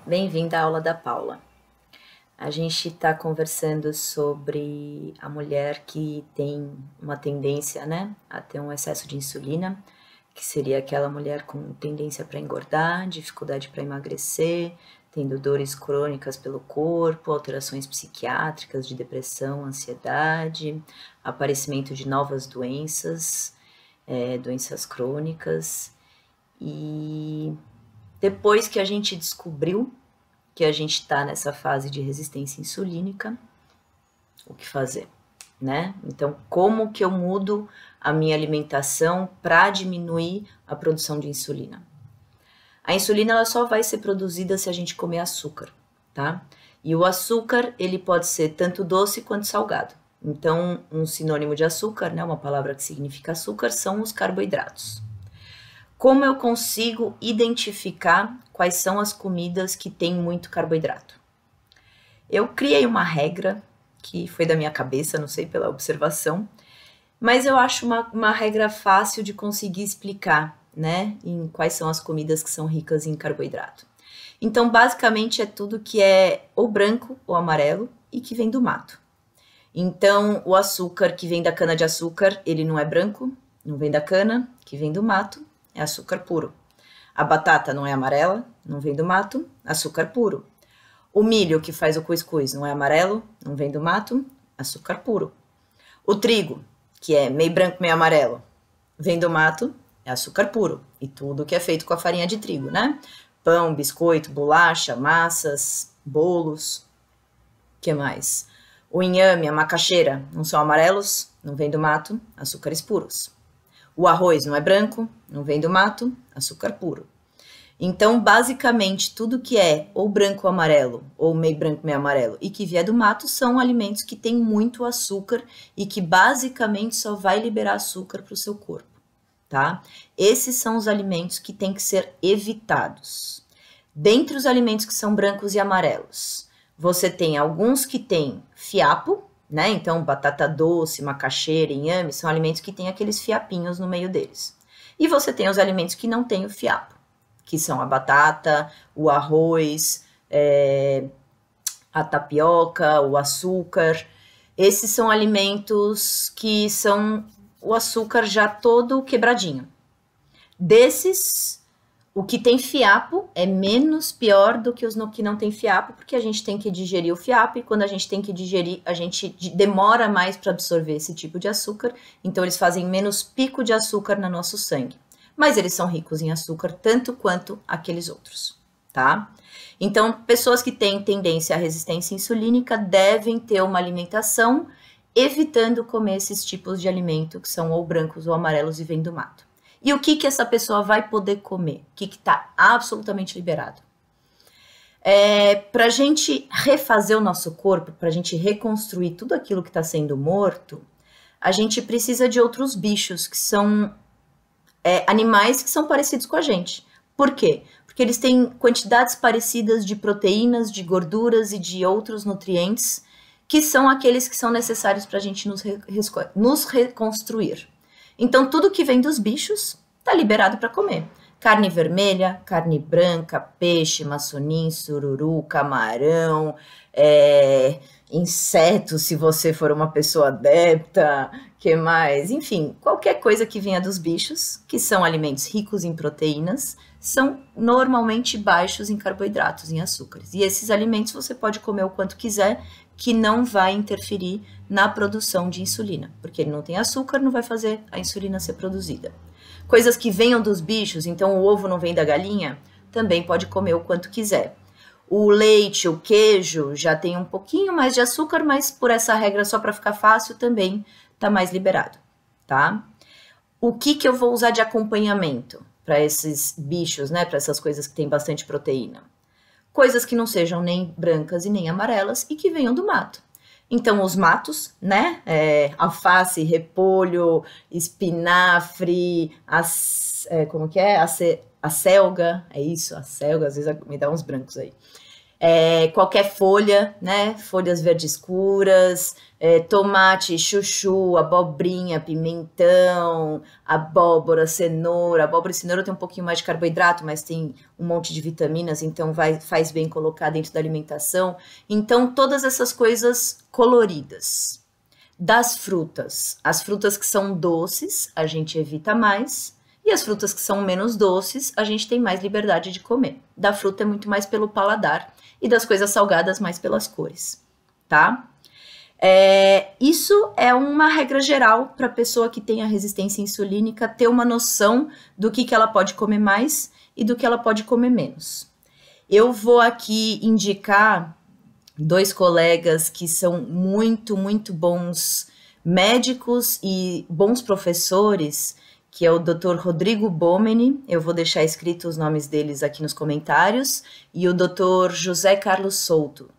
Bem-vinda à aula da Paula. A gente está conversando sobre a mulher que tem uma tendência, né, a ter um excesso de insulina, que seria aquela mulher com tendência para engordar, dificuldade para emagrecer, tendo dores crônicas pelo corpo, alterações psiquiátricas de depressão, ansiedade, aparecimento de novas doenças, doenças crônicas. E depois que a gente descobriu que a gente está nessa fase de resistência insulínica, o que fazer, né? Então, como que eu mudo a minha alimentação para diminuir a produção de insulina? A insulina ela só vai ser produzida se a gente comer açúcar, tá? E o açúcar, ele pode ser tanto doce quanto salgado. Então, um sinônimo de açúcar, né, uma palavra que significa açúcar, são os carboidratos. Como eu consigo identificar quais são as comidas que têm muito carboidrato? Eu criei uma regra, que foi da minha cabeça, não sei, pela observação, mas eu acho uma regra fácil de conseguir explicar, né, em quais são as comidas que são ricas em carboidrato. Então, basicamente, é tudo que é ou branco ou amarelo e que vem do mato. Então, o açúcar que vem da cana-de-açúcar, ele não é branco, não vem da cana, que vem do mato, é açúcar puro. A batata não é amarela, não vem do mato, açúcar puro. O milho que faz o cuscuz não é amarelo, não vem do mato, açúcar puro. O trigo, que é meio branco, meio amarelo, vem do mato, é açúcar puro. E tudo que é feito com a farinha de trigo, né? Pão, biscoito, bolacha, massas, bolos. Que mais? O inhame, a macaxeira, não são amarelos, não vem do mato, açúcares puros. O arroz não é branco, não vem do mato, açúcar puro. Então, basicamente, tudo que é ou branco ou amarelo, ou meio branco, meio amarelo, e que vier do mato, são alimentos que têm muito açúcar e que basicamente só vai liberar açúcar para o seu corpo, tá? Esses são os alimentos que têm que ser evitados. Dentre os alimentos que são brancos e amarelos, você tem alguns que têm fiapo, né? Então, batata doce, macaxeira, inhame, são alimentos que têm aqueles fiapinhos no meio deles. E você tem os alimentos que não têm o fiapo, que são a batata, o arroz, a tapioca, o açúcar. Esses são alimentos que são o açúcar já todo quebradinho. Desses, o que tem fiapo é menos pior do que os que não tem fiapo, porque a gente tem que digerir o fiapo, e quando a gente tem que digerir, a gente demora mais para absorver esse tipo de açúcar, então eles fazem menos pico de açúcar no nosso sangue. Mas eles são ricos em açúcar, tanto quanto aqueles outros, tá? Então, pessoas que têm tendência à resistência insulínica devem ter uma alimentação evitando comer esses tipos de alimento que são ou brancos ou amarelos e vêm do mato. E o que essa pessoa vai poder comer? O que está absolutamente liberado? Para a gente refazer o nosso corpo, para a gente reconstruir tudo aquilo que está sendo morto, a gente precisa de outros bichos, que são animais que são parecidos com a gente. Por quê? Porque eles têm quantidades parecidas de proteínas, de gorduras e de outros nutrientes, que são aqueles que são necessários para a gente nos reconstruir. Então, tudo que vem dos bichos está liberado para comer. Carne vermelha, carne branca, peixe, maçunim, sururu, camarão, insetos, se você for uma pessoa adepta, que mais? Enfim, qualquer coisa que venha dos bichos, que são alimentos ricos em proteínas, são normalmente baixos em carboidratos, em açúcares. E esses alimentos você pode comer o quanto quiser, que não vai interferir na produção de insulina, porque ele não tem açúcar, não vai fazer a insulina ser produzida. Coisas que venham dos bichos, então o ovo não vem da galinha, também pode comer o quanto quiser. O leite, o queijo já tem um pouquinho mais de açúcar, mas por essa regra, só para ficar fácil, também está mais liberado, tá? O que eu vou usar de acompanhamento para esses bichos, né? Para essas coisas que têm bastante proteína? Coisas que não sejam nem brancas e nem amarelas e que venham do mato. Então, os matos, né? Alface, repolho, espinafre, como que é? A selga, é isso, a selga, às vezes me dá uns brancos aí. Qualquer folha, né? Folhas verdes escuras, tomate, chuchu, abobrinha, pimentão, abóbora, cenoura. Abóbora e cenoura tem um pouquinho mais de carboidrato, mas tem um monte de vitaminas, então faz bem colocar dentro da alimentação. Então, todas essas coisas coloridas. Das frutas, as frutas que são doces, a gente evita mais. E as frutas que são menos doces, a gente tem mais liberdade de comer. Da fruta é muito mais pelo paladar e das coisas salgadas mais pelas cores, tá? Isso é uma regra geral para a pessoa que tem a resistência insulínica ter uma noção do que ela pode comer mais e do que ela pode comer menos. Eu vou aqui indicar 2 colegas que são muito, muito bons médicos e bons professores, que é o Dr. Rodrigo Bomeni, eu vou deixar escrito os nomes deles aqui nos comentários, e o Dr. José Carlos Souto.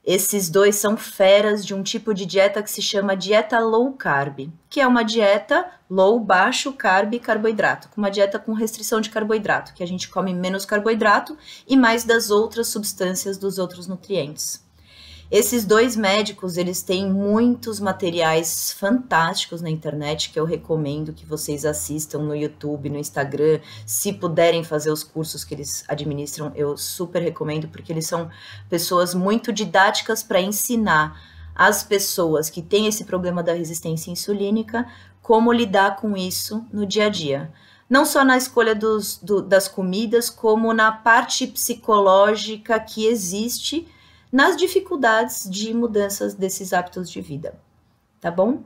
Esses 2 são feras de um tipo de dieta que se chama dieta low carb, que é uma dieta low, baixo carb e carboidrato, uma dieta com restrição de carboidrato, que a gente come menos carboidrato e mais das outras substâncias dos outros nutrientes. Esses 2 médicos, eles têm muitos materiais fantásticos na internet que eu recomendo que vocês assistam no YouTube, no Instagram. Se puderem fazer os cursos que eles administram, eu super recomendo, porque eles são pessoas muito didáticas para ensinar as pessoas que têm esse problema da resistência insulínica como lidar com isso no dia a dia. Não só na escolha das comidas, como na parte psicológica que existe nas dificuldades de mudanças desses hábitos de vida, tá bom?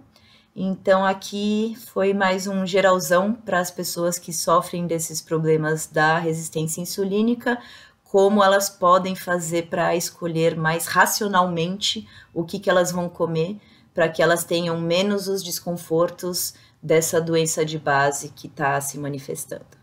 Então aqui foi mais um geralzão para as pessoas que sofrem desses problemas da resistência insulínica, como elas podem fazer para escolher mais racionalmente o que elas vão comer, para que elas tenham menos os desconfortos dessa doença de base que está se manifestando.